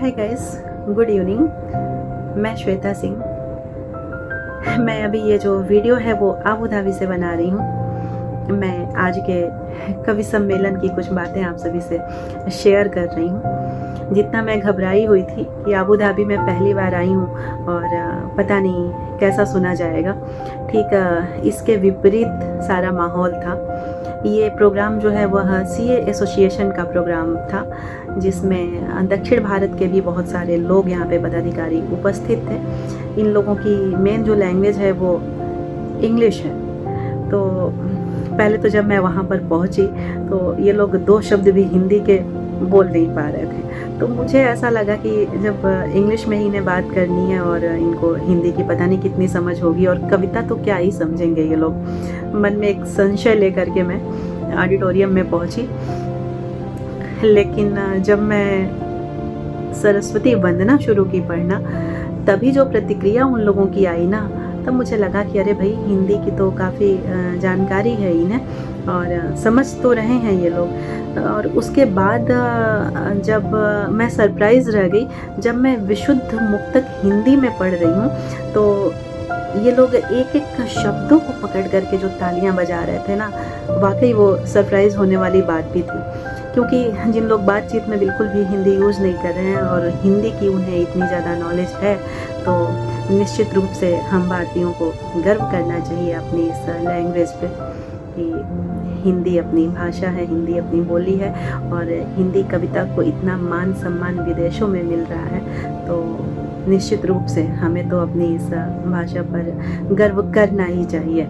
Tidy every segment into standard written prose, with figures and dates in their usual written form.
Hi guys, good evening. मैं श्वेता सिंह। मैं अभी ये जो वीडियो है वो आबू धाबी से बना रही हूँ। मैं आज के कवि सम्मेलन की कुछ बातें आप सभी से शेयर कर रही हूँ। जितना मैं घबराई हुई थी कि आबू धाबी में पहली बार आई हूँ और पता नहीं कैसा सुना जाएगा, ठीक इसके विपरीत सारा माहौल था। ये प्रोग्राम जो है वह सीए एसोसिएशन का प्रोग्राम था, जिसमें दक्षिण भारत के भी बहुत सारे लोग यहाँ पे पदाधिकारी उपस्थित थे। इन लोगों की मेन जो लैंग्वेज है वो इंग्लिश है। तो पहले तो जब मैं वहाँ पर पहुँची तो ये लोग दो शब्द भी हिंदी के बोल नहीं पा रहे थे। तो मुझे ऐसा लगा कि जब इंग्लिश में ही इन्हें बात करनी है और इनको हिंदी की पता नहीं कितनी समझ होगी और कविता तो क्या ही समझेंगे ये लोग। मन में एक संशय लेकर के मैं ऑडिटोरियम में पहुंची। लेकिन जब मैं सरस्वती वंदना शुरू की पढ़ना, तभी जो प्रतिक्रिया उन लोगों की आई ना, तब मुझे लगा कि अरे भाई, हिंदी की तो काफ़ी जानकारी है इन्हें और समझ तो रहे हैं ये लोग। और उसके बाद जब मैं सरप्राइज़ रह गई जब मैं विशुद्ध मुक्तक हिंदी में पढ़ रही हूँ, तो ये लोग एक एक शब्दों को पकड़ करके जो तालियां बजा रहे थे ना, वाकई वो सरप्राइज़ होने वाली बात भी थी। क्योंकि जिन लोग बातचीत में बिल्कुल भी हिंदी यूज़ नहीं कर रहे हैं और हिंदी की उन्हें इतनी ज़्यादा नॉलेज है, तो निश्चित रूप से हम भारतीयों को गर्व करना चाहिए अपनी इस लैंग्वेज पे कि हिंदी अपनी भाषा है, हिंदी अपनी बोली है और हिंदी कविता को इतना मान सम्मान विदेशों में मिल रहा है। तो निश्चित रूप से हमें तो अपनी इस भाषा पर गर्व करना ही चाहिए।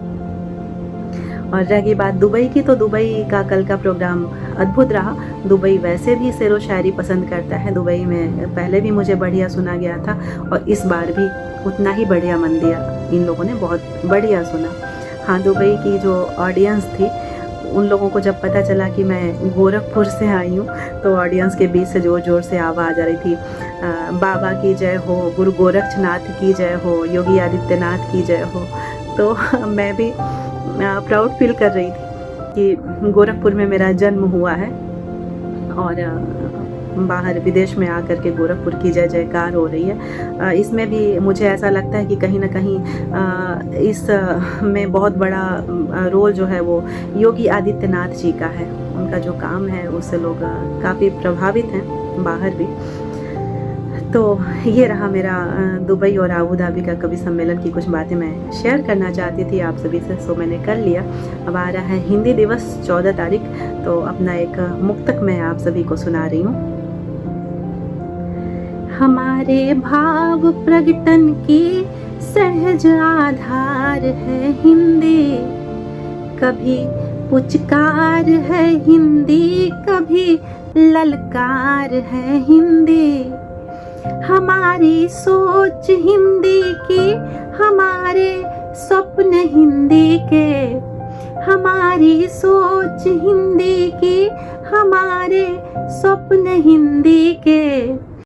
और रही बात दुबई की, तो दुबई का कल का प्रोग्राम अद्भुत रहा। दुबई वैसे भी शेरो शायरी पसंद करता है। दुबई में पहले भी मुझे बढ़िया सुना गया था और इस बार भी उतना ही बढ़िया मन दिया। इन लोगों ने बहुत बढ़िया सुना। हाँ, दुबई की जो ऑडियंस थी, उन लोगों को जब पता चला कि मैं गोरखपुर से आई हूँ, तो ऑडियंस के बीच से ज़ोर ज़ोर से आवाज़ आ रही थी, बाबा की जय हो, गुरु गोरक्षनाथ की जय हो, योगी आदित्यनाथ की जय हो। तो मैं भी प्राउड फील कर रही थी कि गोरखपुर में मेरा जन्म हुआ है और बाहर विदेश में आकर के गोरखपुर की जय जयकार हो रही है। इसमें भी मुझे ऐसा लगता है कि कहीं ना कहीं इस में बहुत बड़ा रोल जो है वो योगी आदित्यनाथ जी का है। उनका जो काम है उससे लोग काफ़ी प्रभावित हैं बाहर भी। तो ये रहा मेरा दुबई और आबू धाबी का कवि सम्मेलन की कुछ बातें मैं शेयर करना चाहती थी आप सभी से, सो मैंने कर लिया। अब आ रहा है हिंदी दिवस 14 तारीख, तो अपना एक मुक्तक मैं आप सभी को सुना रही हूँ। हमारे भाव प्रगटन की सहज आधार है हिंदी, कभी पुचकार है हिंदी, कभी ललकार है हिंदी। हमारी सोच हिंदी की, हमारे स्वप्न हिंदी के, हमारी सोच हिंदी की, हमारे स्वप्न हिंदी के।